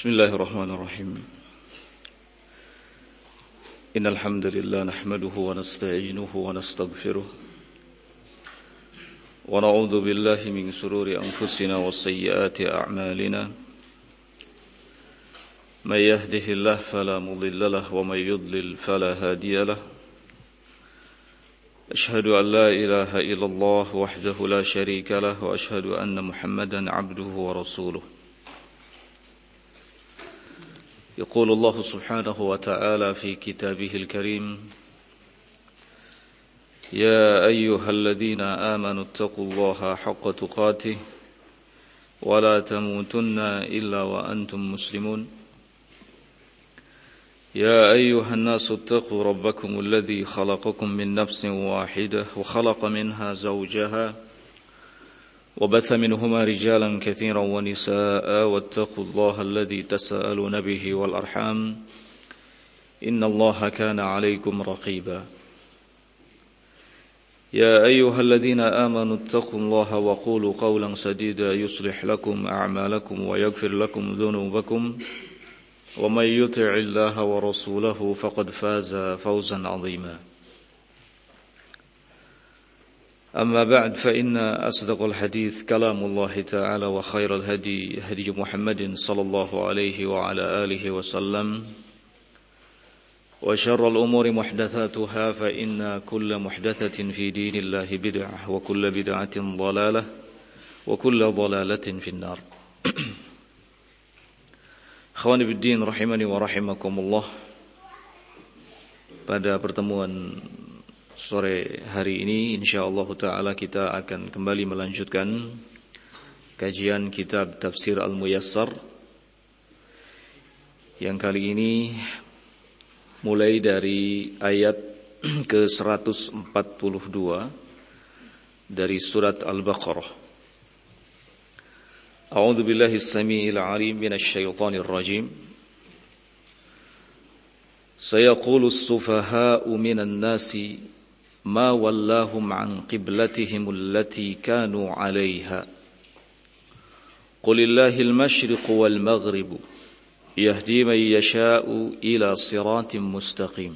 Bismillahirrahmanirrahim. Innal hamdalillah nahmaduhu wa nasta'inuhu wa nastaghfiruh wa na'udzu billahi min shururi anfusina wa sayyiati a'malina. May yahdihillahu fala mudilla lahu wa may yudlil fala hadiya lahu. Ashhadu an la ilaha illallah wahdahu la sharika lahu wa ashhadu anna Muhammadan 'abduhu wa rasuluh. يقول الله سبحانه وتعالى في كتابه الكريم يا أيها الذين آمنوا اتقوا الله حق تقاته ولا تموتن إلا وأنتم مسلمون يا أيها الناس اتقوا ربكم الذي خلقكم من نفس واحدة وخلق منها زوجها وبث منهما رجالا كثيرا ونساء واتقوا الله الذي تساءلون به والأرحام إن الله كان عليكم رقيبا يا أيها الذين آمنوا اتقوا الله وقولوا قولا سديدا يصلح لكم أعمالكم ويغفر لكم ذنوبكم ومن يطع الله ورسوله فقد فاز فوزا عظيما أما بعد فإن أصدق الحديث كلام الله تعالى وخير الهدي هدي محمد صلى الله عليه وعلى آله وسلم وشر الأمور محدثاتها فإن كل محدثة في دين الله بدعة وكل بدعة ضلالة وكل ضلالة في النار. Akhwani biddin rahimani wa rahimakumullah. Pada pertemuan sore hari ini insyaallah ta'ala kita akan kembali melanjutkan kajian kitab Tafsir Al-Muyassar yang kali ini mulai dari ayat ke-142 dari surat Al-Baqarah. A'udzu billahi as-sami'il 'alim minasy syaithanir rajim. Sayaqulu as-sufaha'u minan nasi ما ولاهم عن قبلتهم التي كانوا عليها قل الله المشرق والمغرب يهدي من يشاء إلى صراط مستقيم.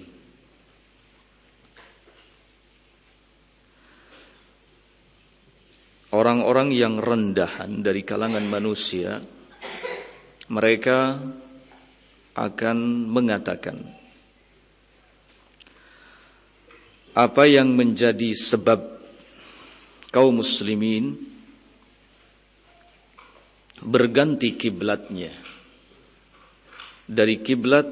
Orang-orang yang rendahan dari kalangan manusia, mereka akan mengatakan, apa yang menjadi sebab kaum muslimin berganti kiblatnya dari kiblat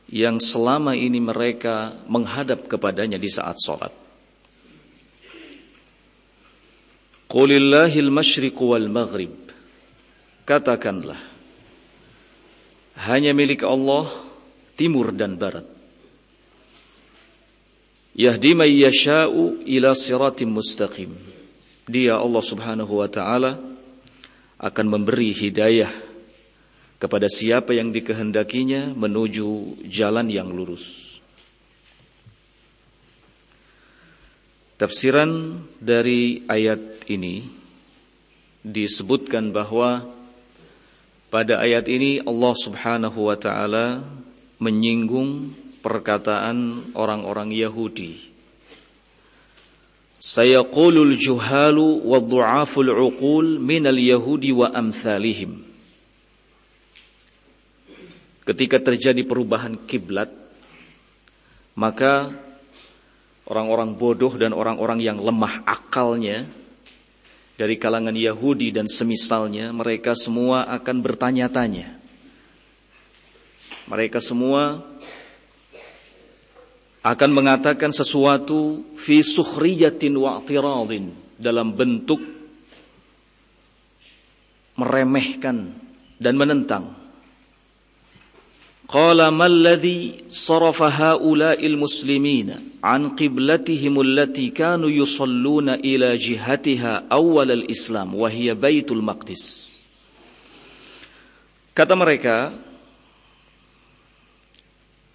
yang selama ini mereka menghadap kepadanya di saat sholat. Qulillahil masyriqu wal maghrib. Katakanlah, hanya milik Allah timur dan barat. Yahdi man yasha'u ila siratim mustaqim. Dia Allah Subhanahu wa taala akan memberi hidayah kepada siapa yang dikehendakinya menuju jalan yang lurus. Tafsiran dari ayat ini disebutkan bahwa pada ayat ini Allah Subhanahu wa taala menyinggung perkataan orang-orang Yahudi. Sayaqulul juhalu wa dhu'aful uqul minal yahudi wa amthalihim. Ketika terjadi perubahan kiblat, maka orang-orang bodoh dan orang-orang yang lemah akalnya dari kalangan Yahudi dan semisalnya, mereka semua akan bertanya-tanya. Mereka semua akan mengatakan sesuatu fi sukhriyatin wa i'tiradin, dalam bentuk meremehkan dan menentang. Qala mal ladzi sarafa haula'il muslimina an qiblatihim allati kanu yusalluna ila jihatiha awwal al-islam wa hiya Baitul Maqdis. Kata mereka,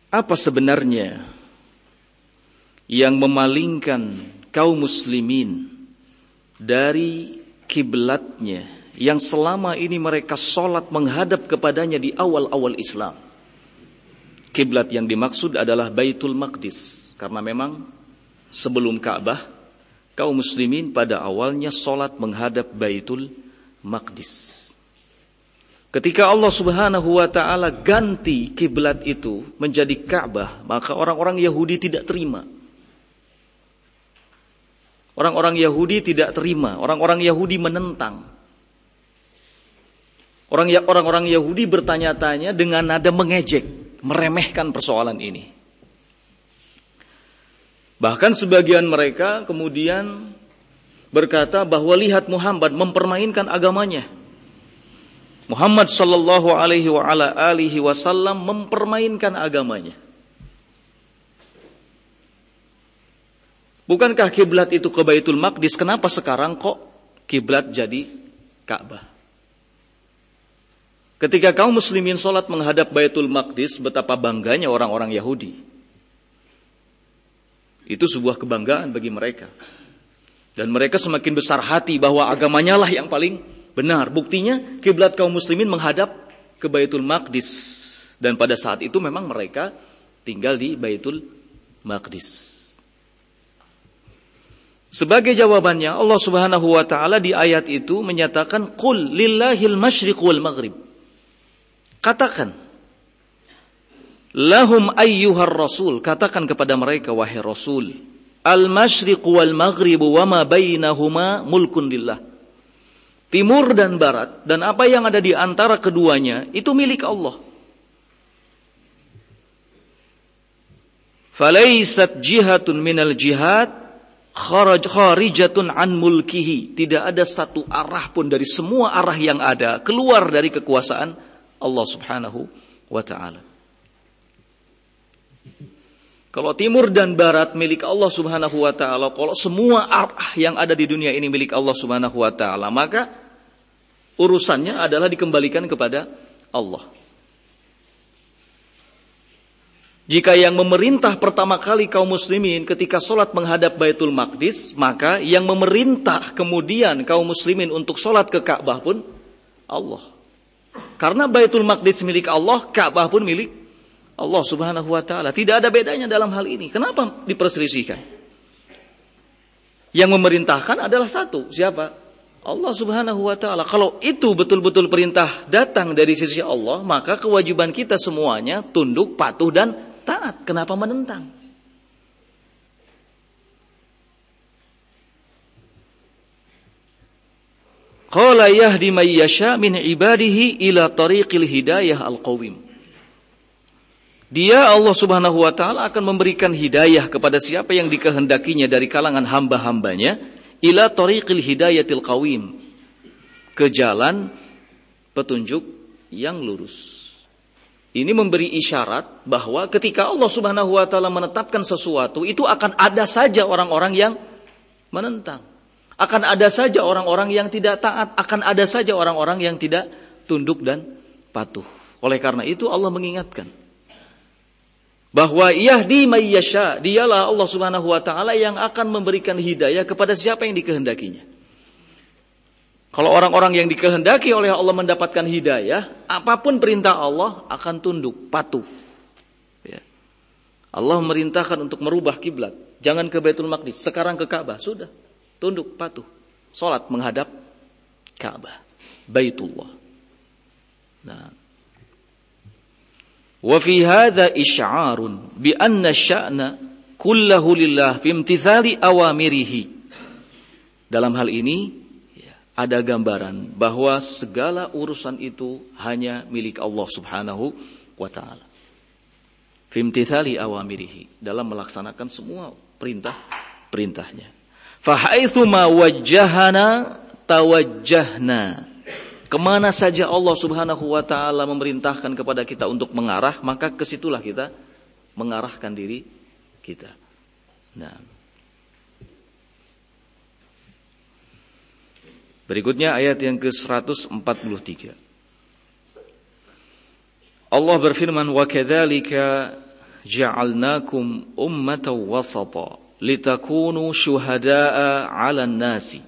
apa sebenarnya yang memalingkan kaum muslimin dari kiblatnya yang selama ini mereka sholat menghadap kepadanya di awal-awal Islam. Kiblat yang dimaksud adalah Baitul Maqdis, karena memang sebelum Ka'bah, kaum muslimin pada awalnya sholat menghadap Baitul Maqdis. Ketika Allah Subhanahu wa ta'ala ganti kiblat itu menjadi Ka'bah, maka orang-orang Yahudi tidak terima. Orang-orang Yahudi tidak terima, orang-orang Yahudi menentang. Orang-orang Yahudi bertanya-tanya dengan nada mengejek, meremehkan persoalan ini. Bahkan sebagian mereka kemudian berkata bahwa lihat Muhammad mempermainkan agamanya. Muhammad sallallahu alaihi wa ala alihi wasallam mempermainkan agamanya. Bukankah kiblat itu ke Baitul Maqdis? Kenapa sekarang kok kiblat jadi Ka'bah? Ketika kaum muslimin sholat menghadap Baitul Maqdis, betapa bangganya orang-orang Yahudi. Itu sebuah kebanggaan bagi mereka. Dan mereka semakin besar hati bahwa agamanya lah yang paling benar. Buktinya kiblat kaum muslimin menghadap ke Baitul Maqdis. Dan pada saat itu memang mereka tinggal di Baitul Maqdis. Sebagai jawabannya, Allah Subhanahu wa ta'ala di ayat itu menyatakan, Qul lillahil masyriq wal maghrib. Katakan, lahum ayyuhar rasul, katakan kepada mereka, wahai Rasul, al-masyriq wal maghrib wa ma bainahuma mulkun lillah. Timur dan barat, dan apa yang ada di antara keduanya, itu milik Allah. Falaysat jihatun minal jihad, kharijatun an mulkihi. Tidak ada satu arah pun dari semua arah yang ada keluar dari kekuasaan Allah Subhanahu wa ta'ala. Kalau timur dan barat milik Allah Subhanahu wa ta'ala, kalau semua arah yang ada di dunia ini milik Allah Subhanahu wa ta'ala, maka urusannya adalah dikembalikan kepada Allah. Jika yang memerintah pertama kali kaum muslimin ketika sholat menghadap Baitul Maqdis, maka yang memerintah kemudian kaum muslimin untuk sholat ke Ka'bah pun Allah. Karena Baitul Maqdis milik Allah, Ka'bah pun milik Allah Subhanahu wa ta'ala. Tidak ada bedanya dalam hal ini. Kenapa diperselisihkan? Yang memerintahkan adalah satu. Siapa? Allah Subhanahu wa ta'ala. Kalau itu betul-betul perintah datang dari sisi Allah, maka kewajiban kita semuanya tunduk, patuh, dan taat. Kenapa menentang? Qala yahdi may yasha min ibadihi ila tariqil hidayah al-qawim. Dia Allah Subhanahu wa ta'ala akan memberikan hidayah kepada siapa yang dikehendakinya dari kalangan hamba-hambanya ila tariqil hidayatil qawim, ke jalan petunjuk yang lurus. Ini memberi isyarat bahwa ketika Allah Subhanahu wa ta'ala menetapkan sesuatu, itu akan ada saja orang-orang yang menentang. Akan ada saja orang-orang yang tidak taat, akan ada saja orang-orang yang tidak tunduk dan patuh. Oleh karena itu Allah mengingatkan bahwa yahdi may yasha, dialah Allah Subhanahu wa ta'ala yang akan memberikan hidayah kepada siapa yang dikehendakinya. Kalau orang-orang yang dikehendaki oleh Allah mendapatkan hidayah, apapun perintah Allah akan tunduk, patuh. Ya. Allah memerintahkan untuk merubah kiblat, jangan ke Baitul Maqdis, sekarang ke Ka'bah, sudah, tunduk, patuh. Salat menghadap Ka'bah, Baitullah. Nah, wa fi hadza isy'arun bi anna sya'na kullahu lillah fi imtithali awamirihi. Dalam hal ini ada gambaran bahwa segala urusan itu hanya milik Allah Subhanahu wa ta'ala. Fi imtithali awamirihi, dalam melaksanakan semua perintahnya. Fa haitsu ma wajjahana tawajjahna. Kemana saja Allah Subhanahu wa ta'ala memerintahkan kepada kita untuk mengarah, maka kesitulah kita mengarahkan diri kita. Nah, berikutnya ayat yang ke-143. Allah berfirman, wa kadzalika ja'alnakum ummatan wasata litakunu syuhada'a 'alan nasi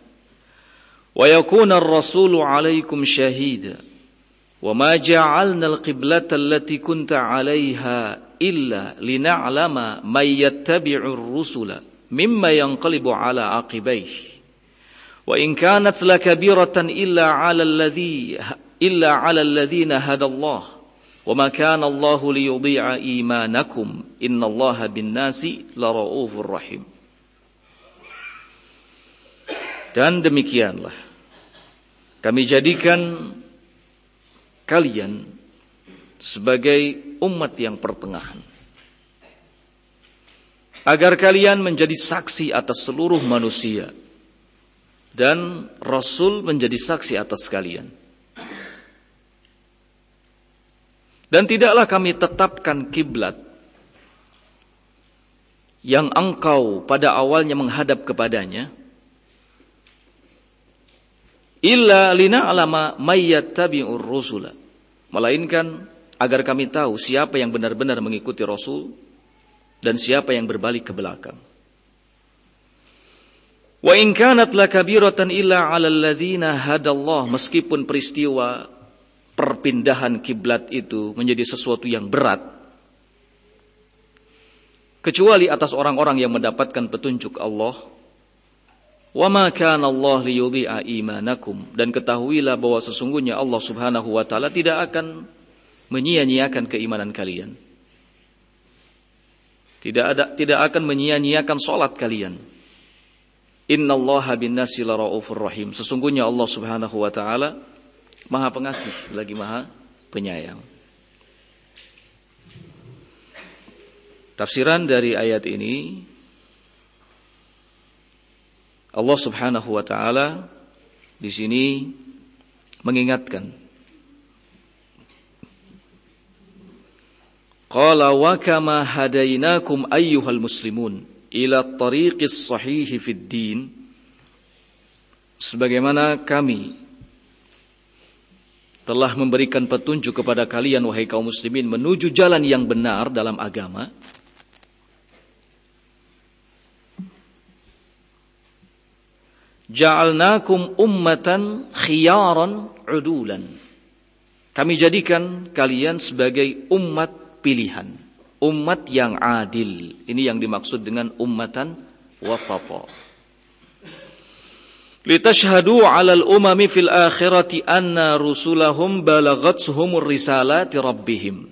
wa yakuna ar-rasulu 'alaikum shahida wa ma ja'alna al-qiblata allati kunta 'alaiha illa lina'lama may yattabi'ur rusula mimma yanqalibu 'ala 'aqibaihi wa in kanat lakabiratan illa 'ala alladhina hadallah wa ma kana Allahu liyudhi'a imanakum innallaha bin-nasi lara'ufur rahim. Dan demikianlah kami jadikan kalian sebagai umat yang pertengahan, agar kalian menjadi saksi atas seluruh manusia dan Rasul menjadi saksi atas kalian. Dan tidaklah kami tetapkan kiblat yang engkau pada awalnya menghadap kepadanya illa lina'lama may yattabi'ur rusula, melainkan agar kami tahu siapa yang benar-benar mengikuti Rasul dan siapa yang berbalik ke belakang. Wa in kanat lakabiratan illa 'alal ladzina hadallah, meskipun peristiwa perpindahan kiblat itu menjadi sesuatu yang berat, kecuali atas orang-orang yang mendapatkan petunjuk Allah. Wa ma kana Allah liyudhi'a imanakum, dan ketahuilah bahwa sesungguhnya Allah Subhanahu wa taala tidak akan menyia-nyiakan keimanan kalian. Tidak akan menyia-nyiakan salat kalian. Innallaha bin-nasi lara'ufur rahim. Sesungguhnya Allah Subhanahu wa taala Maha pengasih lagi Maha penyayang. Tafsiran dari ayat ini, Allah Subhanahu wa taala di sini mengingatkan, qala wa kama hadainakum ayyuhal muslimun ila at-tariqis sahih fid din, sebagaimana kami telah memberikan petunjuk kepada kalian wahai kaum muslimin menuju jalan yang benar dalam agama. Ja'alnakum ummatan khiyaran udulan, kami jadikan kalian sebagai umat pilihan, umat yang adil. Ini yang dimaksud dengan ummatan wasata. Litashhadu 'alal umami fil akhirati anna rusulahum balagathumur risalati rabbihim,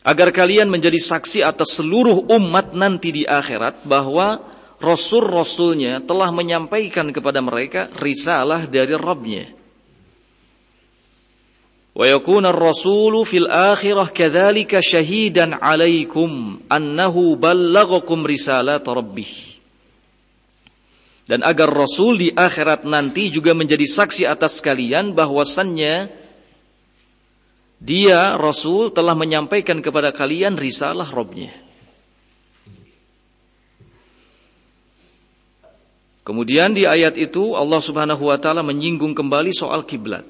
agar kalian menjadi saksi atas seluruh umat nanti di akhirat bahwa rasul-rasulnya telah menyampaikan kepada mereka risalah dari Rabbnya. Wa yakuna ar-rasulu fil akhirah kadzalika syahidan 'alaikum annahu ballaghakum risalat rabbih, dan agar Rasul di akhirat nanti juga menjadi saksi atas kalian bahwasannya dia Rasul telah menyampaikan kepada kalian risalah Rabbnya. Kemudian di ayat itu Allah Subhanahu wa taala menyinggung kembali soal kiblat.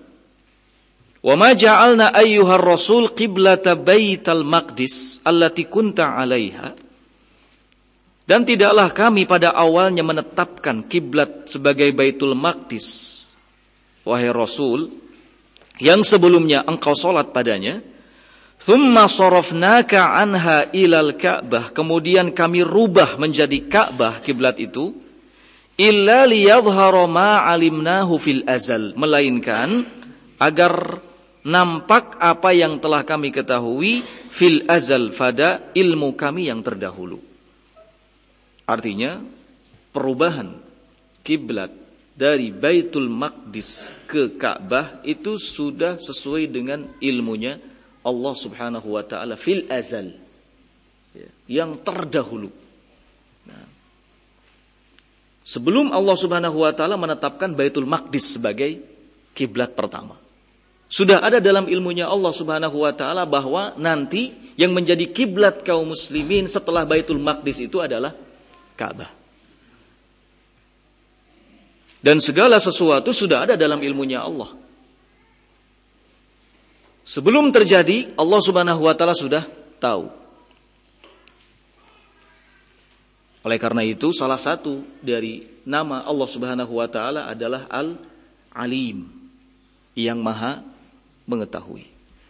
Wa ma ja'alna ayyuhar rasul qiblata baital maqdis allati kunta 'alaiha, dan tidaklah kami pada awalnya menetapkan kiblat sebagai Baitul Maqdis, wahai Rasul, yang sebelumnya engkau salat padanya. Tsumma sarafnaka anha ilal Ka'bah, kemudian kami rubah menjadi Ka'bah kiblat itu. Illa liyadhhara ma 'alimnahu fil azal, melainkan agar nampak apa yang telah kami ketahui fil azal, pada ilmu kami yang terdahulu. Artinya perubahan kiblat dari Baitul Maqdis ke Ka'bah itu sudah sesuai dengan ilmunya Allah Subhanahu wa taala fil azal, yang terdahulu. Nah, sebelum Allah Subhanahu wa taala menetapkan Baitul Maqdis sebagai kiblat pertama, sudah ada dalam ilmunya Allah Subhanahu wa taala bahwa nanti yang menjadi kiblat kaum muslimin setelah Baitul Maqdis itu adalah Ka'bah. Dan segala sesuatu sudah ada dalam ilmunya Allah. Sebelum terjadi, Allah Subhanahu wa taala sudah tahu. Oleh karena itu, salah satu dari nama Allah Subhanahu wa taala adalah alim, yang maha mengetahui.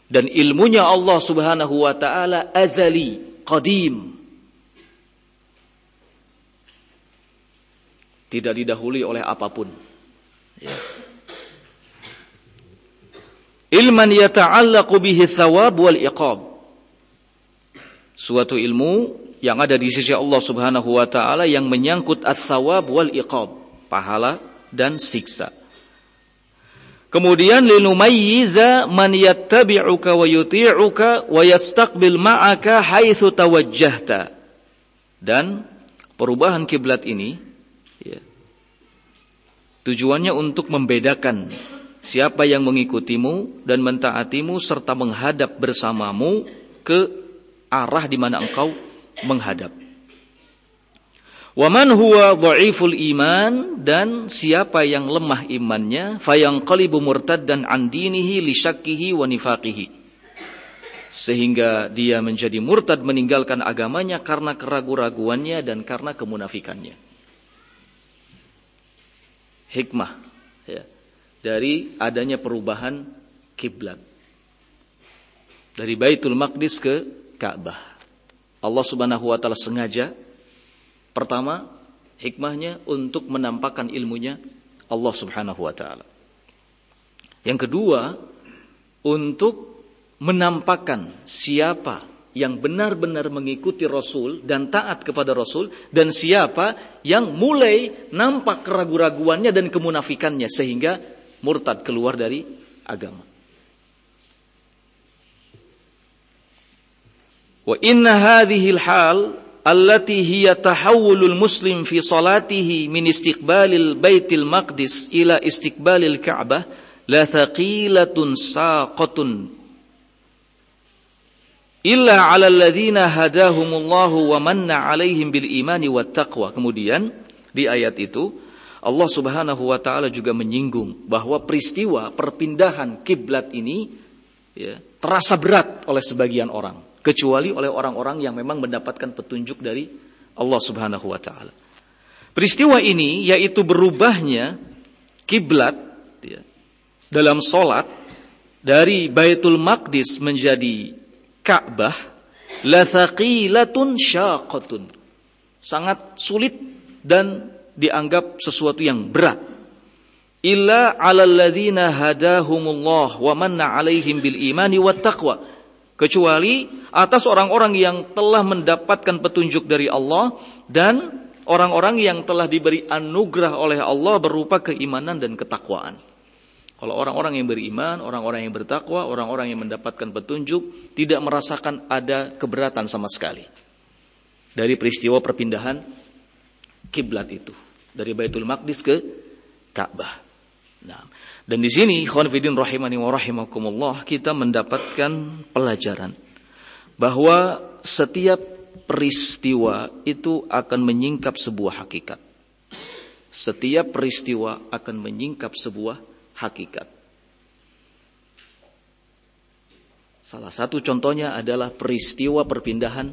Dan ilmunya Allah Subhanahu wa ta'ala azali, qadim. Tidak didahului oleh apapun. Ya. Ilman yata'allaqu bihi thawab wal iqab. Suatu ilmu yang ada di sisi Allah Subhanahu wa ta'ala yang menyangkut as-thawab wal iqab, pahala dan siksa. Kemudian linumayyiza man yattabi'uka wa yuti'uka wa yastaqbil ma'aka haitsu tawajjahta. Dan perubahan kiblat ini ya, tujuannya untuk membedakan siapa yang mengikutimu dan mentaatimu serta menghadap bersamamu ke arah di mana engkau menghadap. Wa man huwa dha'iful iman, dan siapa yang lemah imannya, fayanqalibu murtaddan an dinihi li syakkihi wa nifaqihi, sehingga dia menjadi murtad meninggalkan agamanya karena keraguan-raguannya dan karena kemunafikannya. Hikmah ya, dari adanya perubahan kiblat dari Baitul Maqdis ke Ka'bah. Allah Subhanahu wa taala sengaja, pertama, hikmahnya untuk menampakkan ilmunya Allah Subhanahu wa ta'ala. Yang kedua, untuk menampakkan siapa yang benar-benar mengikuti Rasul dan taat kepada Rasul, dan siapa yang mulai nampak keraguan-raguannya dan kemunafikannya sehingga murtad keluar dari agama. Wa inna hadhil hal allati hiya tahawulul muslim fi salatihi min istiqbalil baitil maqdis ila istiqbalil ka'bah la thaqilatun saqatun illa 'ala alladhina hadahumullahu wa manna 'alaihim bil imani wat taqwa. Kemudian di ayat itu Allah Subhanahu wa taala juga menyinggung bahwa peristiwa perpindahan kiblat ini ya, terasa berat oleh sebagian orang, kecuali oleh orang-orang yang memang mendapatkan petunjuk dari Allah Subhanahu wa taala. Peristiwa ini yaitu berubahnya kiblat ya, dalam salat dari Baitul Maqdis menjadi Ka'bah, la thaqilatun syaqatun, sangat sulit dan dianggap sesuatu yang berat. Illa 'alal ladzina hadahumullah wa manna 'alaihim bil imani wat taqwa, kecuali atas orang-orang yang telah mendapatkan petunjuk dari Allah dan orang-orang yang telah diberi anugerah oleh Allah berupa keimanan dan ketakwaan. Kalau orang-orang yang beriman, orang-orang yang bertakwa, orang-orang yang mendapatkan petunjuk tidak merasakan ada keberatan sama sekali dari peristiwa perpindahan kiblat itu dari Baitul Maqdis ke Ka'bah. Nah, dan di sini ikhwan fillah rahimani wa rahimakumullah, kita mendapatkan pelajaran bahwa setiap peristiwa itu akan menyingkap sebuah hakikat. Setiap peristiwa akan menyingkap sebuah hakikat. Salah satu contohnya adalah peristiwa perpindahan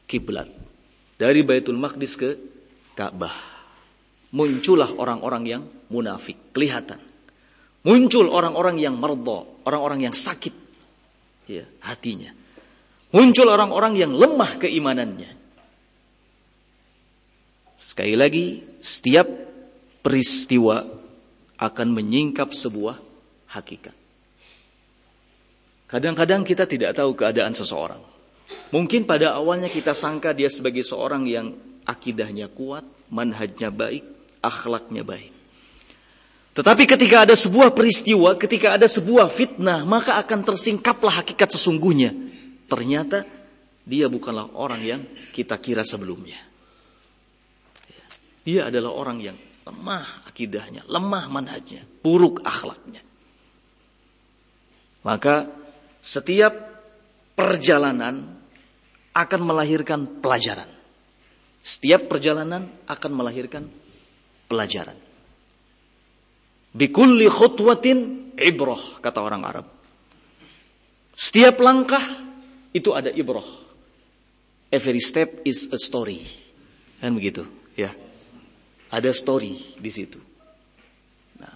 kiblat dari Baitul Maqdis ke Ka'bah. Muncullah orang-orang yang munafik, kelihatan. Muncul orang-orang yang mardha, orang-orang yang sakit ya, hatinya. Muncul orang-orang yang lemah keimanannya. Sekali lagi, setiap peristiwa akan menyingkap sebuah hakikat. Kadang-kadang kita tidak tahu keadaan seseorang. Mungkin pada awalnya kita sangka dia sebagai seorang yang akidahnya kuat, manhajnya baik, akhlaknya baik. Tetapi ketika ada sebuah peristiwa, ketika ada sebuah fitnah, maka akan tersingkaplah hakikat sesungguhnya. Ternyata dia bukanlah orang yang kita kira sebelumnya. Dia adalah orang yang lemah akidahnya, lemah manhajnya, buruk akhlaknya. Maka setiap perjalanan akan melahirkan pelajaran. Setiap perjalanan akan melahirkan pelajaran. Bikulli khutwatin ibrah, kata orang Arab. Setiap langkah itu ada ibrah. Every step is a story. Kan begitu, ya. Ada story di situ. Nah,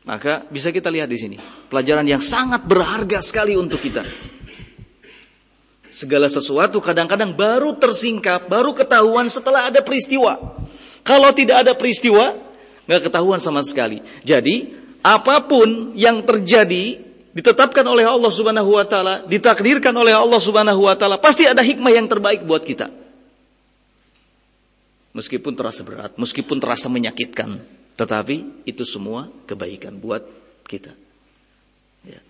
Maka bisa kita lihat di sini pelajaran yang sangat berharga sekali untuk kita. Segala sesuatu kadang-kadang baru tersingkap, baru ketahuan setelah ada peristiwa. Kalau tidak ada peristiwa, nggak ketahuan sama sekali. Jadi apapun yang terjadi ditetapkan oleh Allah Subhanahu wa taala, ditakdirkan oleh Allah Subhanahu wa taala, pasti ada hikmah yang terbaik buat kita. Meskipun terasa berat, meskipun terasa menyakitkan, tetapi itu semua kebaikan buat kita. Ya.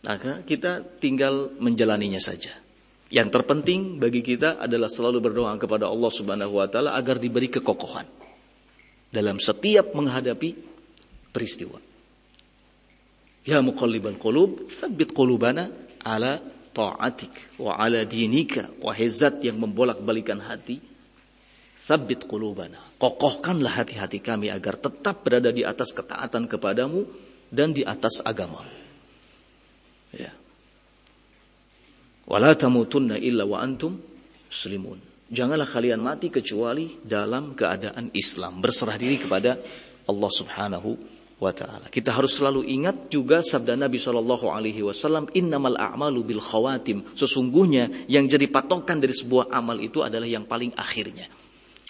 Maka kita tinggal menjalaninya saja. Yang terpenting bagi kita adalah selalu berdoa kepada Allah Subhanahu wa taala agar diberi kekokohan dalam setiap menghadapi peristiwa. Ya muqallibal qulub, tsabbit qulubana ala ta'atik wa ala dinika. Wahai zat yang membolak-balikan hati, tsabbit qulubana. Kokohkanlah hati-hati kami agar tetap berada di atas ketaatan kepadamu dan di atas agama. Ya. Wala tamutunna illa wa antum muslimun. Janganlah kalian mati kecuali dalam keadaan Islam, berserah diri kepada Allah Subhanahu wa taala. Kita harus selalu ingat juga sabda Nabi sallallahu alaihi wasallam, innamal a'malu bil khawatim. Sesungguhnya yang jadi patokan dari sebuah amal itu adalah yang paling akhirnya.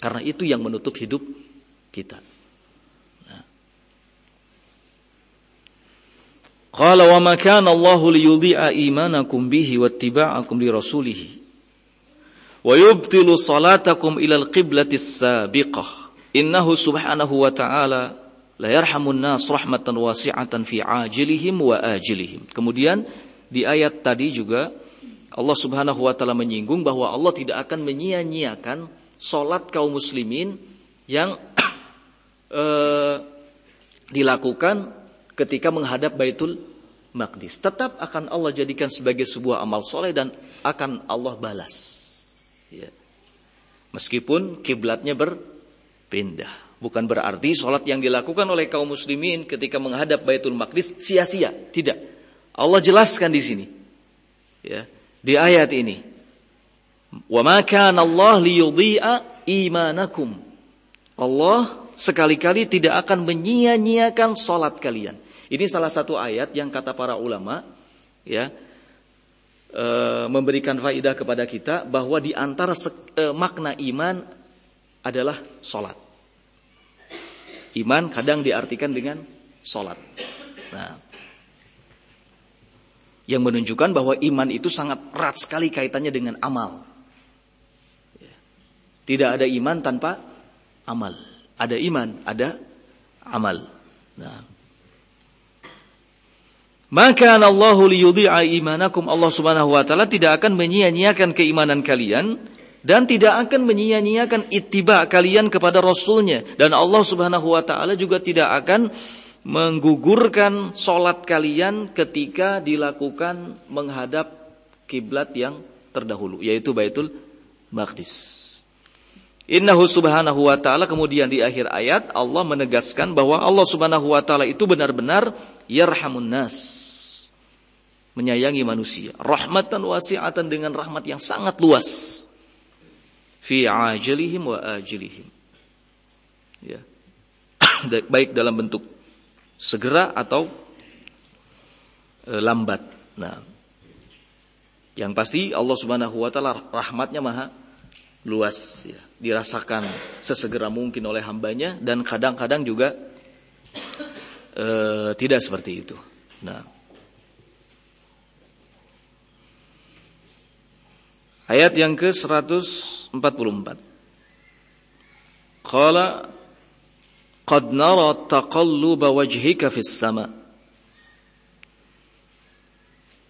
Karena itu yang menutup hidup kita. Qala wa ma kana Allahu liyudhi'a imanakum bihi wattiba'akum li rasulih wa yubtilu salatakum ila al-qiblatis sabiqah innahu subhanahu wa ta'ala la yarhamun nas rahmatan wasi'atan fi ajilihim wa ajilihim. Kemudian di ayat tadi juga Allah Subhanahu wa taala menyinggung bahwa Allah tidak akan menyia-nyiakan salat kaum muslimin yang dilakukan ketika menghadap Baitul Maqdis. Tetap akan Allah jadikan sebagai sebuah amal soleh dan akan Allah balas. Ya. Meskipun kiblatnya berpindah. Bukan berarti sholat yang dilakukan oleh kaum muslimin ketika menghadap Baitul Maqdis sia-sia. Tidak. Allah jelaskan di sini. Ya. Di ayat ini. Wa ma kana Allah liyudhi'a imanakum. Allah sekali-kali tidak akan menyia-nyiakan sholat kalian. Ini salah satu ayat yang kata para ulama ya memberikan faidah kepada kita bahwa di antara makna iman adalah sholat. Iman kadang diartikan dengan sholat. Nah, yang menunjukkan bahwa iman itu sangat erat sekali kaitannya dengan amal. Tidak ada iman tanpa amal. Ada iman, ada amal. Nah, maka Allahu liyudhi'a imanakum. Allah Subhanahu wa taala tidak akan menyia-nyiakan keimanan kalian dan tidak akan menyia-nyiakan ittiba kalian kepada Rasulnya, dan Allah Subhanahu wa taala juga tidak akan menggugurkan salat kalian ketika dilakukan menghadap kiblat yang terdahulu, yaitu Baitul Maqdis. Innahu subhanahu wa ta'ala. Kemudian di akhir ayat Allah menegaskan bahwa Allah Subhanahu wa ta'ala itu benar-benar yarhamun nas, menyayangi manusia, rahmatan wasi'atan, dengan rahmat yang sangat luas, fi ajilihim wa ajilihim, ya. Baik dalam bentuk segera atau lambat. Nah, yang pasti Allah Subhanahu wa ta'ala rahmatnya maha luas, ya, dirasakan sesegera mungkin oleh hambanya, dan kadang-kadang juga tidak seperti itu. Nah, ayat yang ke-144. Qala qad nara taqalluba wajhika fis sama'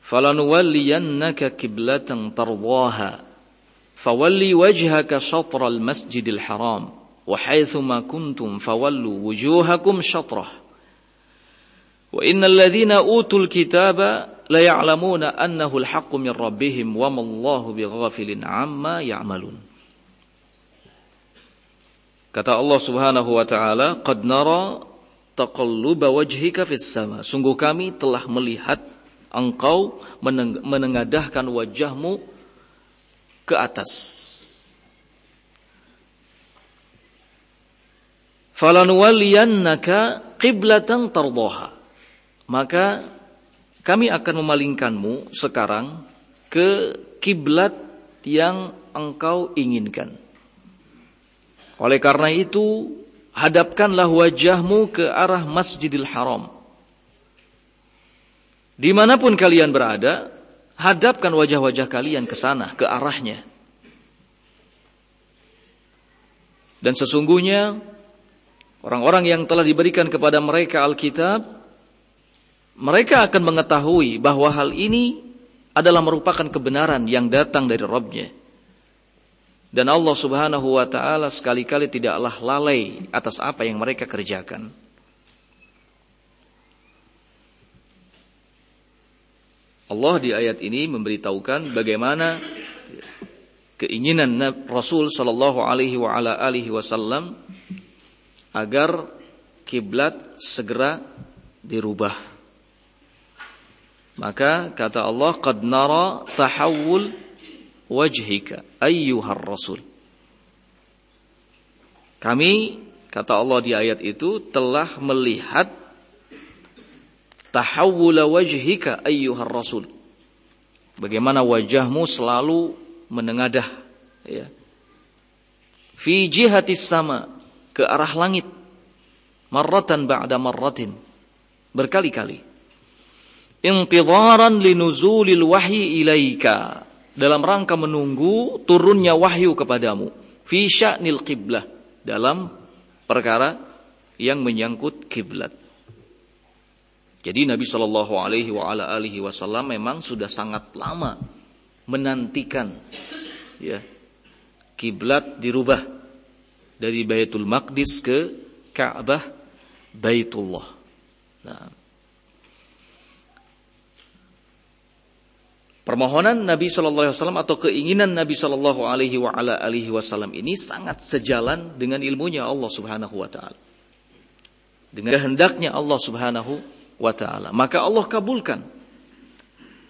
falanuwalliyannaka qiblatan tardaha فولي وجهك شطر المسجد الحرام وحيثما كنتم فولوا وجوهكم شطره وإن الذين أوتوا الكتاب ليعلمون أنه الحق من ربهم وما الله بغافل عما يعملون. Kata Allah Subhanahu wa taala, qad nara taqalluba wajhika fis sama. Sungguh kami telah melihat engkau menengadahkan wajahmu ke atas. falanuwalliyannaka qiblatan tardaha. Maka kami akan memalingkanmu sekarang ke kiblat yang engkau inginkan. Oleh karena itu, hadapkanlah wajahmu ke arah Masjidil Haram. Dimanapun kalian berada, hadapkan wajah-wajah kalian ke sana, ke arahnya. Dan sesungguhnya, orang-orang yang telah diberikan kepada mereka Alkitab, mereka akan mengetahui bahwa hal ini adalah merupakan kebenaran yang datang dari Rabb-Nya. Dan Allah Subhanahu wa ta'ala sekali-kali tidaklah lalai atas apa yang mereka kerjakan. Allah di ayat ini memberitahukan bagaimana keinginan Rasul sallallahu alaihi wa ala alihi wasallam agar kiblat segera dirubah. Maka kata Allah, qad nara tahawul wajhika ayyuhar rasul. Kami, kata Allah di ayat itu, telah melihat tahawul wajhika ayyuhar rasul. Bagaimana wajahmu selalu menengadah, ya. Fi jihatis sama, ke arah langit. Marratan ba'da marratin, berkali-kali. Intidharan linuzulil wahyi ilaika, dalam rangka menunggu turunnya wahyu kepadamu. Fi sya'nil qiblah, dalam perkara yang menyangkut kiblat. Jadi Nabi sallallahu alaihi wa ala alihi wasallam memang sudah sangat lama menantikan, ya, kiblat dirubah dari Baitul Maqdis ke Ka'bah Baitullah. Nah, permohonan Nabi sallallahu alaihi wasallam atau keinginan Nabi sallallahu alaihi wa ala alihi wasallam ini sangat sejalan dengan ilmunya Allah Subhanahu wa taala. Dengan kehendaknya Allah Subhanahu wa taala. Maka Allah kabulkan.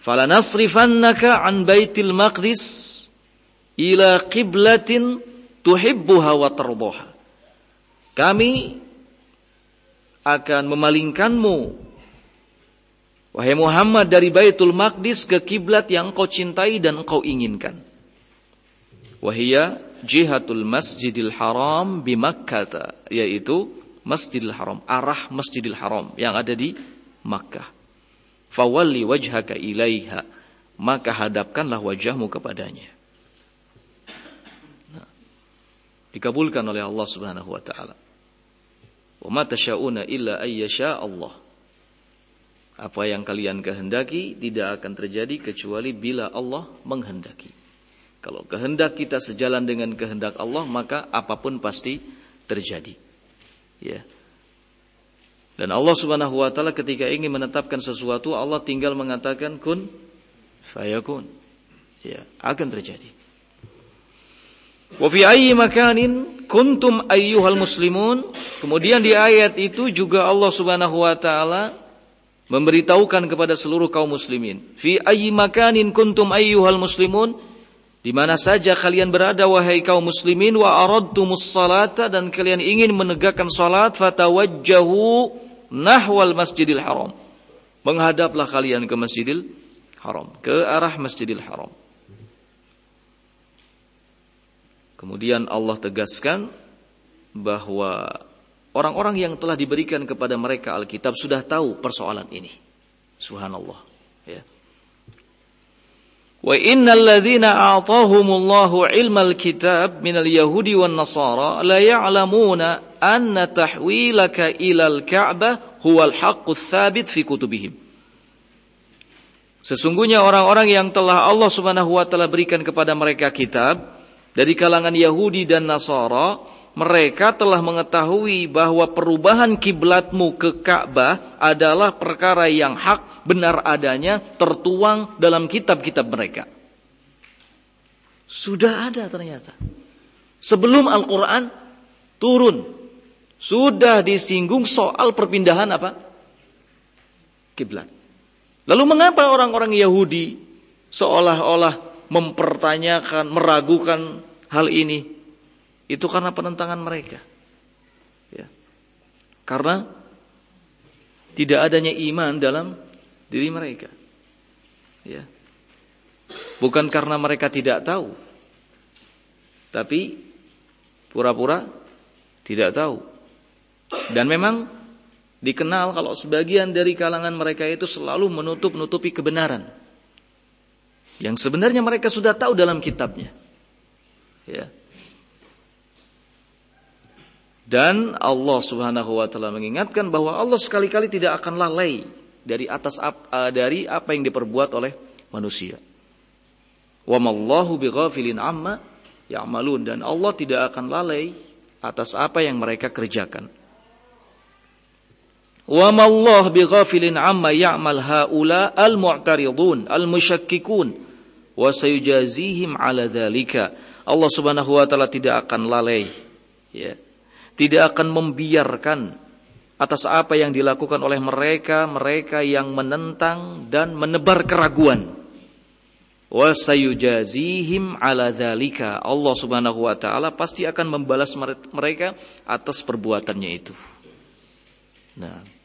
Falanasrifannaka an Baitil Maqdis ila qiblatin tuhibbuha wa tardaha. Kami akan memalingkanmu, wahai Muhammad, dari Baitul Maqdis ke kiblat yang engkau cintai dan engkau inginkan. Wahia jihatul Masjidil Haram bi Makkah, yaitu Masjidil Haram, arah Masjidil Haram yang ada di Makkah. Fawalli wajhaka ilaiha, maka hadapkanlah wajahmu kepadanya. Nah, dikabulkan oleh Allah Subhanahu wa taala. Wa ma tasyauna illa ayyasha Allah. Apa yang kalian kehendaki tidak akan terjadi kecuali bila Allah menghendaki. Kalau kehendak kita sejalan dengan kehendak Allah, maka apapun pasti terjadi. Ya. Dan Allah Subhanahu wa taala ketika ingin menetapkan sesuatu, Allah tinggal mengatakan kun fayakun. Ya, akan terjadi. Wa fi ayyi makanin kuntum ayyuhal muslimun. Kemudian di ayat itu juga Allah Subhanahu wa taala memberitahukan kepada seluruh kaum muslimin. Fi ayyi makanin kuntum ayyuhal muslimun. Di mana saja kalian berada wahai kaum muslimin, wa aradtumus salata, dan kalian ingin menegakkan salat, fatawajjahu nahwal Masjidil Haram. Menghadaplah kalian ke Masjidil Haram, ke arah Masjidil Haram. Kemudian Allah tegaskan bahwa orang-orang yang telah diberikan kepada mereka Alkitab sudah tahu persoalan ini. Subhanallah, ya. Wa innal ladzina a'tahumullahu ilmal kitab minal yahudi wan nasara la ya'lamuna anna tahwilaka ilal ka'bah huwal haqqus tsabit fi kutubihim. Sesungguhnya orang-orang yang telah Allah Subhanahu wa taala berikan kepada mereka kitab dari kalangan Yahudi dan Nasara, mereka telah mengetahui bahwa perubahan kiblatmu ke Ka'bah adalah perkara yang hak, benar adanya, tertuang dalam kitab-kitab mereka. Sudah ada ternyata. Sebelum Al-Quran turun, sudah disinggung soal perpindahan apa? Kiblat. Lalu mengapa orang-orang Yahudi seolah-olah mempertanyakan, meragukan hal ini? Itu karena penentangan mereka. Ya. Karena tidak adanya iman dalam diri mereka. Ya. Bukan karena mereka tidak tahu, tapi pura-pura tidak tahu. Dan memang dikenal kalau sebagian dari kalangan mereka itu selalu menutup-nutupi kebenaran yang sebenarnya mereka sudah tahu dalam kitabnya. Ya. Dan Allah Subhanahu wa taala mengingatkan bahwa Allah sekali-kali tidak akan lalai dari apa yang diperbuat oleh manusia. Wa mallahu bighafilin amma ya'malun, dan Allah tidak akan lalai atas apa yang mereka kerjakan. Wa mallahu bighafilin amma ya'mal haula al-mu'taridun al-musyakkikun wa sayujazihim 'ala dzalika. Allah Subhanahu wa taala tidak akan lalai, ya. Tidak akan membiarkan atas apa yang dilakukan oleh mereka yang menentang dan menebar keraguan. Wa sayujazihim 'ala dzalika. Allah Subhanahu wa taala pasti akan membalas mereka atas perbuatannya itu. Nah,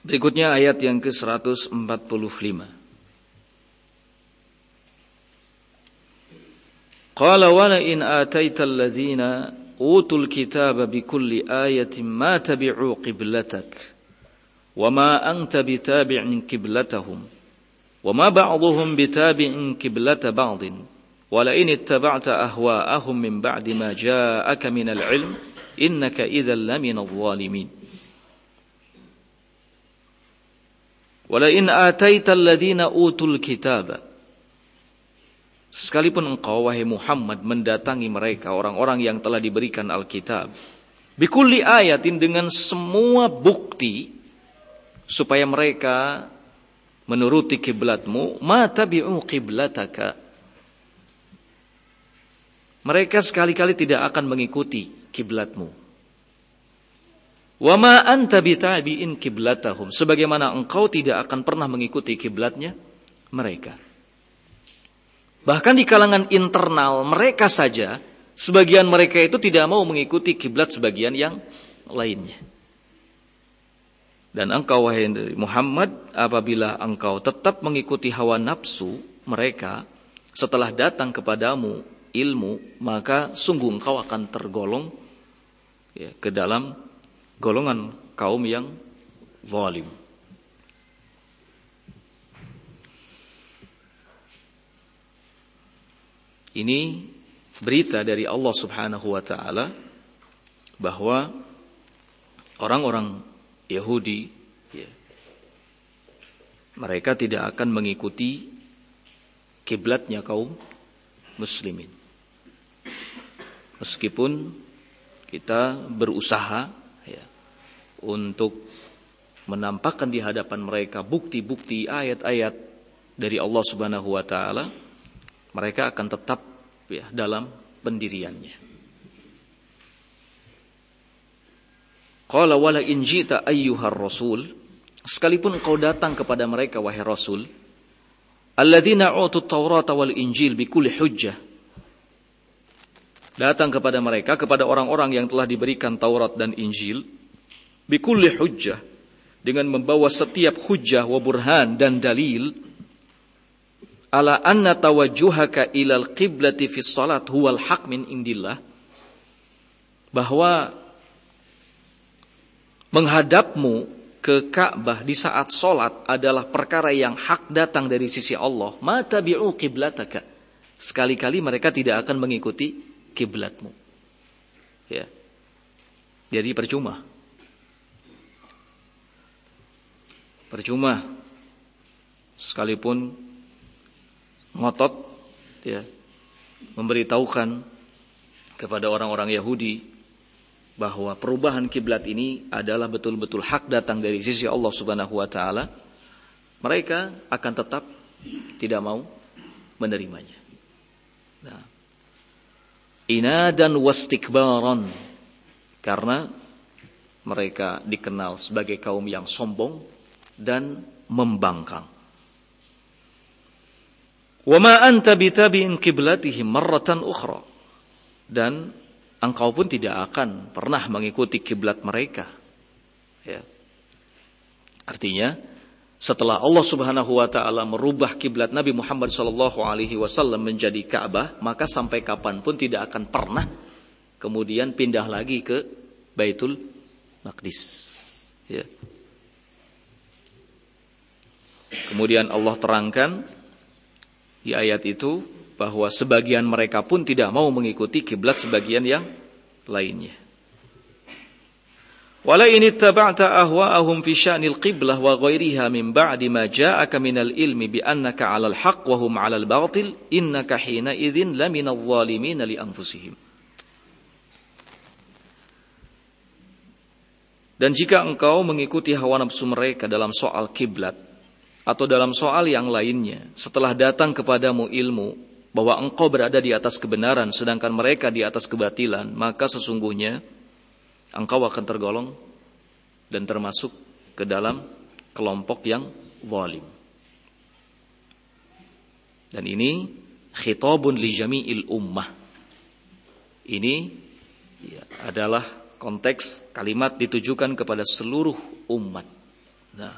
berikutnya ayat yang ke-145. Qala wa la in ataita alladhina utul kitaba bikulli ayatin ma tabi'u qiblatak wa ma anta bitabi'in qiblatahum wa ma ba'dhuhum bitabi'in qiblata ba'din wa la in ittaba'ta ahwa'ahum min ba'di ma ja'aka minal 'ilm innaka idzal laminadh dhalimin. Wa la in ataita alladhina utul kitaba, sekalipun engkau wahai Muhammad mendatangi mereka orang-orang yang telah diberikan Alkitab, bikulli ayatin, dengan semua bukti supaya mereka menuruti kiblatmu, ma tabi'u qiblataka, mereka sekali-kali tidak akan mengikuti kiblatmu. Wa ma anta bitabi'in qiblatahum, sebagaimana engkau tidak akan pernah mengikuti kiblatnya mereka. Bahkan di kalangan internal mereka saja, sebagian mereka itu tidak mau mengikuti kiblat sebagian yang lainnya. Dan engkau wahai Muhammad, apabila engkau tetap mengikuti hawa nafsu mereka setelah datang kepadamu ilmu, maka sungguh engkau akan tergolong, ya, ke dalam golongan kaum yang zalim. Ini berita dari Allah Subhanahu wa taala bahwa orang-orang Yahudi, ya, mereka tidak akan mengikuti kiblatnya kaum muslimin. Meskipun kita berusaha, ya, untuk menampakkan di hadapan mereka bukti-bukti ayat-ayat dari Allah Subhanahu wa taala, mereka akan tetap, ya, dalam pendiriannya. Qala wala in ji'ta ayyuhar rasul, sekalipun engkau datang kepada mereka wahai rasul, alladzina utut taurata wal injil bikulli hujjah, datang kepada mereka, kepada orang-orang yang telah diberikan Taurat dan Injil, bikulli hujjah, dengan membawa setiap hujjah wa burhan dan dalil, ala anna tawajjuhaka ilal qiblati fis salat huwal haq min indillah, bahwa menghadapmu ke Ka'bah di saat salat adalah perkara yang hak datang dari sisi Allah. Ma tabi'u qiblataka, sekali-kali mereka tidak akan mengikuti kiblatmu. Ya. Jadi percuma sekalipun ngotot, ya, memberitahukan kepada orang-orang Yahudi bahwa perubahan kiblat ini adalah betul-betul hak datang dari sisi Allah Subhanahu wa taala, mereka akan tetap tidak mau menerimanya. Nah, inadan wastikbaran, karena mereka dikenal sebagai kaum yang sombong dan membangkang. Wa ma anta bitabi'in qiblatihim marratan ukhra. Dan engkau pun tidak akan pernah mengikuti kiblat mereka. Ya. Artinya, setelah Allah Subhanahu wa taala merubah kiblat Nabi Muhammad sallallahu alaihi wasallam menjadi Ka'bah, maka sampai kapanpun tidak akan pernah kemudian pindah lagi ke Baitul Maqdis. Ya. Kemudian Allah terangkan di ayat itu bahwa sebagian mereka pun tidak mau mengikuti kiblat sebagian yang lainnya. Wala in ittaba'ta ahwa'ahum fi sya'nil qiblah wa ghairiha min ba'di ma ja'aka minal ilmi bi annaka 'alal haqq wa hum 'alal batil innaka hina idzin laminadh dhalimin li anfusihim. Dan jika engkau mengikuti hawa nafsu mereka dalam soal kiblat atau dalam soal yang lainnya, setelah datang kepadamu ilmu bahwa engkau berada di atas kebenaran sedangkan mereka di atas kebatilan, maka sesungguhnya engkau akan tergolong dan termasuk ke dalam kelompok yang zalim. Dan ini khitabun li jami'il ummah. Ini adalah konteks kalimat ditujukan kepada seluruh umat. Nah,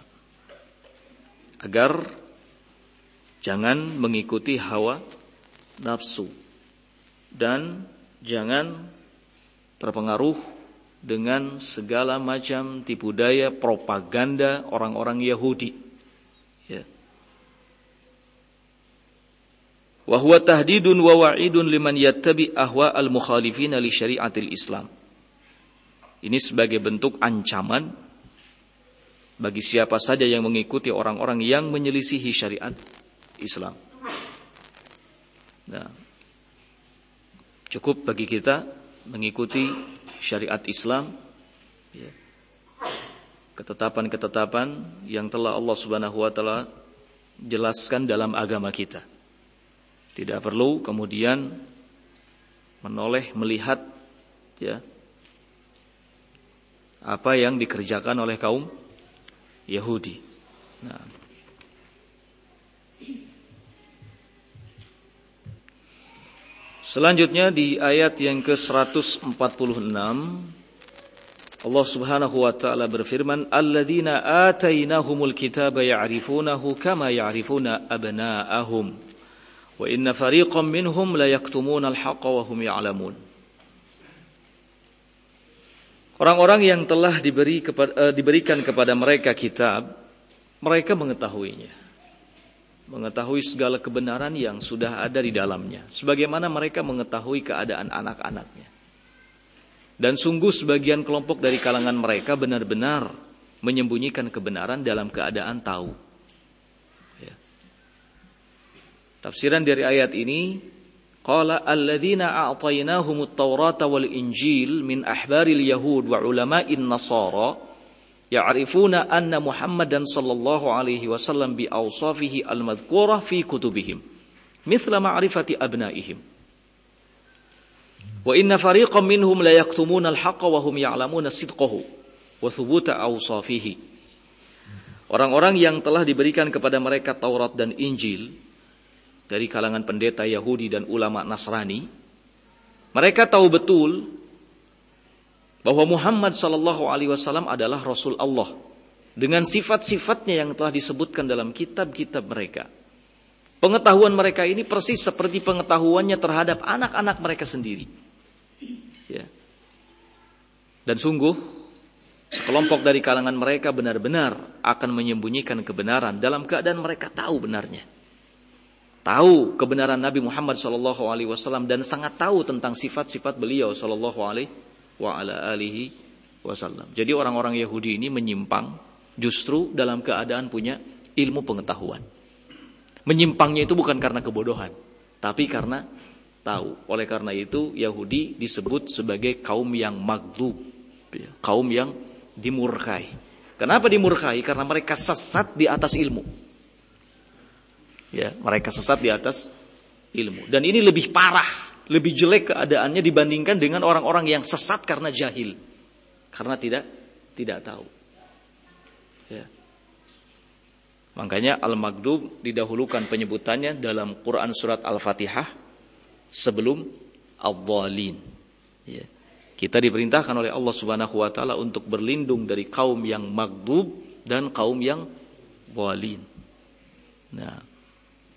agar jangan mengikuti hawa nafsu dan jangan terpengaruh dengan segala macam tipu daya propaganda orang-orang Yahudi. Ya. Wa huwa tahdidun wa wa'idun liman yattabi ahwa al-mukhalifin li syari'atil Islam. Ini sebagai bentuk ancaman bagi siapa saja yang mengikuti orang-orang yang menyelisihi syariat Islam. Nah, cukup bagi kita mengikuti syariat Islam, ya, ketetapan-ketetapan yang telah Allah Subhanahu wa taala jelaskan dalam agama kita. Tidak perlu kemudian menoleh melihat, ya, apa yang dikerjakan oleh kaum Yahudi. Nah, selanjutnya di ayat yang ke-146 Allah Subhanahu wa taala berfirman, "Alladzina atainahumul kitaba ya'rifunahu kama ya'rifuna abna'ahum wa inna fariqam minhum la yaktumuna al-haqqa wa hum ya'lamun." Orang-orang yang telah diberikan kepada mereka kitab, mereka mengetahuinya. Mengetahui segala kebenaran yang sudah ada di dalamnya, sebagaimana mereka mengetahui keadaan anak-anaknya. Dan sungguh sebagian kelompok dari kalangan mereka benar-benar menyembunyikan kebenaran dalam keadaan tahu. Ya. Tafsiran dari ayat ini, qala alladzina a'tainahumut taurata wal injil min ahbaril yahud wa ulama'in nasara ya'rifuna anna Muhammadan sallallahu alaihi wasallam bi awsafihi al-madhkurah fi kutubihim mithla ma'rifati abnaihim wa inna fariqan minhum la yaktumuna al-haqqa wa hum ya'lamuna sidqahu wa thubuta awsafihi. Orang-orang yang telah diberikan kepada mereka Taurat dan Injil dari kalangan pendeta Yahudi dan ulama Nasrani, mereka tahu betul bahwa Muhammad sallallahu alaihi wasallam adalah Rasul Allah dengan sifat-sifatnya yang telah disebutkan dalam kitab-kitab mereka. Pengetahuan mereka ini persis seperti pengetahuannya terhadap anak-anak mereka sendiri. Ya. Dan sungguh sekelompok dari kalangan mereka benar-benar akan menyembunyikan kebenaran dalam keadaan mereka tahu benarnya. Tahu kebenaran Nabi Muhammad SAW dan sangat tahu tentang sifat-sifat beliau SAW. Jadi orang-orang Yahudi ini menyimpang justru dalam keadaan punya ilmu pengetahuan. Menyimpangnya itu bukan karena kebodohan, tapi karena tahu. Oleh karena itu Yahudi disebut sebagai kaum yang maghdub, kaum yang dimurkai. Kenapa dimurkai? Karena mereka sesat di atas ilmu. Ya, mereka sesat di atas ilmu. Dan ini lebih parah, lebih jelek keadaannya dibandingkan dengan orang-orang yang sesat karena jahil, karena tidak tahu. Ya. Makanya al-maghdub didahulukan penyebutannya dalam Quran surat Al-Fatihah sebelum ad-dhalin. Ya. Kita diperintahkan oleh Allah Subhanahu wa taala untuk berlindung dari kaum yang maghdub dan kaum yang dhalin. Nah,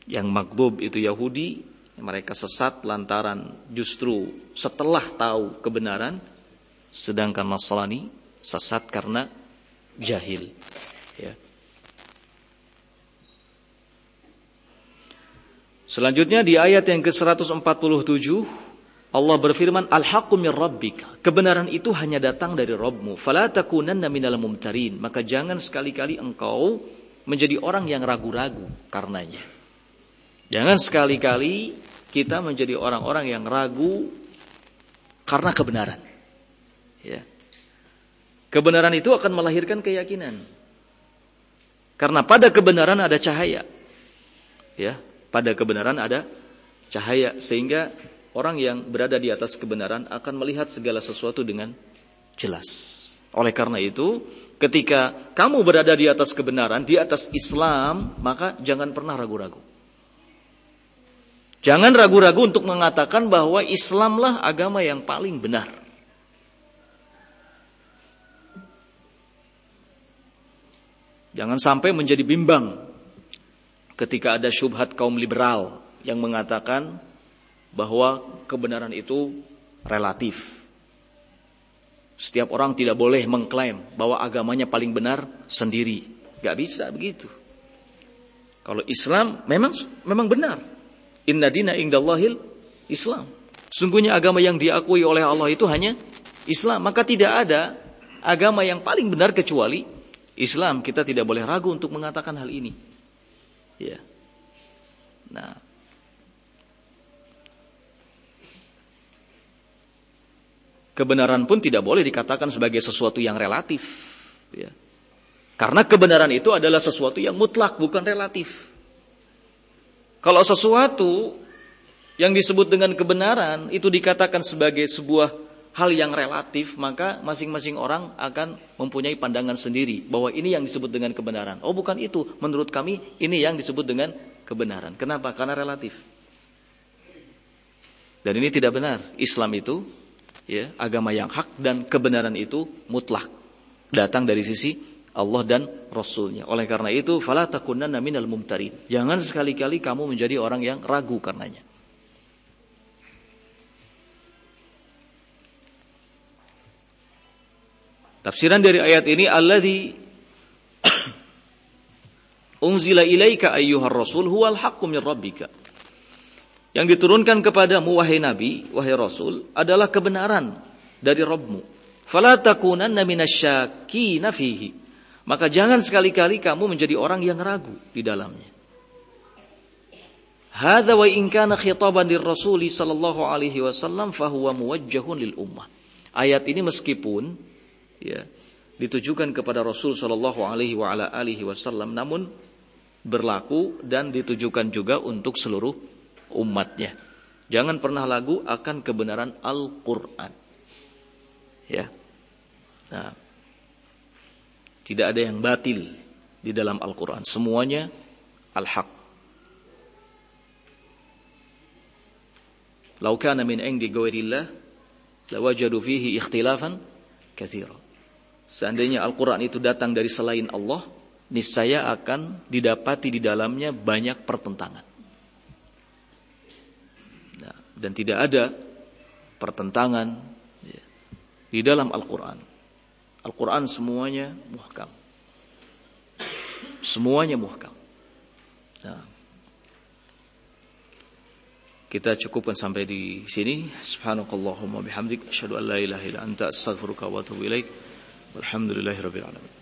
yang maghdub itu Yahudi, mereka sesat lantaran justru setelah tahu kebenaran, sedangkan Nasrani sesat karena jahil. Ya. Selanjutnya di ayat yang ke-147 Allah berfirman, Al-haqqu min rabbika. Kebenaran itu hanya datang dari Rabbmu. Fala takunanna minal mumtarin. Maka jangan sekali-kali engkau menjadi orang yang ragu-ragu karenanya. Jangan sekali-kali kita menjadi orang-orang yang ragu karena kebenaran. Ya. Kebenaran itu akan melahirkan keyakinan. Karena pada kebenaran ada cahaya. Ya, pada kebenaran ada cahaya sehingga orang yang berada di atas kebenaran akan melihat segala sesuatu dengan jelas. Oleh karena itu, ketika kamu berada di atas kebenaran, di atas Islam, maka jangan pernah ragu-ragu. Jangan ragu-ragu untuk mengatakan bahwa Islamlah agama yang paling benar. Jangan sampai menjadi bimbang ketika ada syubhat kaum liberal yang mengatakan bahwa kebenaran itu relatif. Setiap orang tidak boleh mengklaim bahwa agamanya paling benar sendiri. Gak bisa begitu. Kalau Islam memang benar. Inna dina indallahil Islam. Sungguhnya agama yang diakui oleh Allah itu hanya Islam. Maka tidak ada agama yang paling benar kecuali Islam. Kita tidak boleh ragu untuk mengatakan hal ini. Ya. Nah, kebenaran pun tidak boleh dikatakan sebagai sesuatu yang relatif. Ya. Karena kebenaran itu adalah sesuatu yang mutlak, bukan relatif. Kalau sesuatu yang disebut dengan kebenaran itu dikatakan sebagai sebuah hal yang relatif, maka masing-masing orang akan mempunyai pandangan sendiri bahwa ini yang disebut dengan kebenaran. Oh, bukan itu. Menurut kami ini yang disebut dengan kebenaran. Kenapa? Karena relatif. Dan ini tidak benar. Islam itu ya, agama yang hak dan kebenaran itu mutlak. Datang dari sisi Allah dan Rasulnya. Oleh karena itu, fala takunanna minal mumtarin. Jangan sekali-kali kamu menjadi orang yang ragu karenanya. Tafsiran dari ayat ini, alladzi unzila ilaika ayyuhar rasul huwal haqqu min rabbika. Yang diturunkan kepadamu wahai nabi, wahai rasul adalah kebenaran dari Rabbmu. Fala takunanna minasyakina fihi. Maka jangan sekali-kali kamu menjadi orang yang ragu di dalamnya. Hadza wa in kana khitaban lirrasuli sallallahu alaihi wasallam fa huwa muwajjahun lil ummah. Ayat ini meskipun ya ditujukan kepada Rasul sallallahu alaihi wa ala alihi wasallam, namun berlaku dan ditujukan juga untuk seluruh umatnya. Jangan pernah ragu akan kebenaran Al-Qur'an. Ya. Nah, tidak ada yang batil di dalam Al-Qur'an. Semuanya al-haq. Lau kana min indi ghairillah lawajadu fihi ikhtilafan katsira. Seandainya Al-Qur'an itu datang dari selain Allah, niscaya akan didapati di dalamnya banyak pertentangan. Nah, dan tidak ada pertentangan ya, di dalam Al-Qur'an. Al-Quran semuanya muhkam. Semuanya muhkam. Nah, kita cukupkan sampai di sini. Subhanakallahumma bihamdik asyhadu an la ilaha illa anta astaghfiruka wa atubu ilaik. Walhamdulillahirabbil alamin.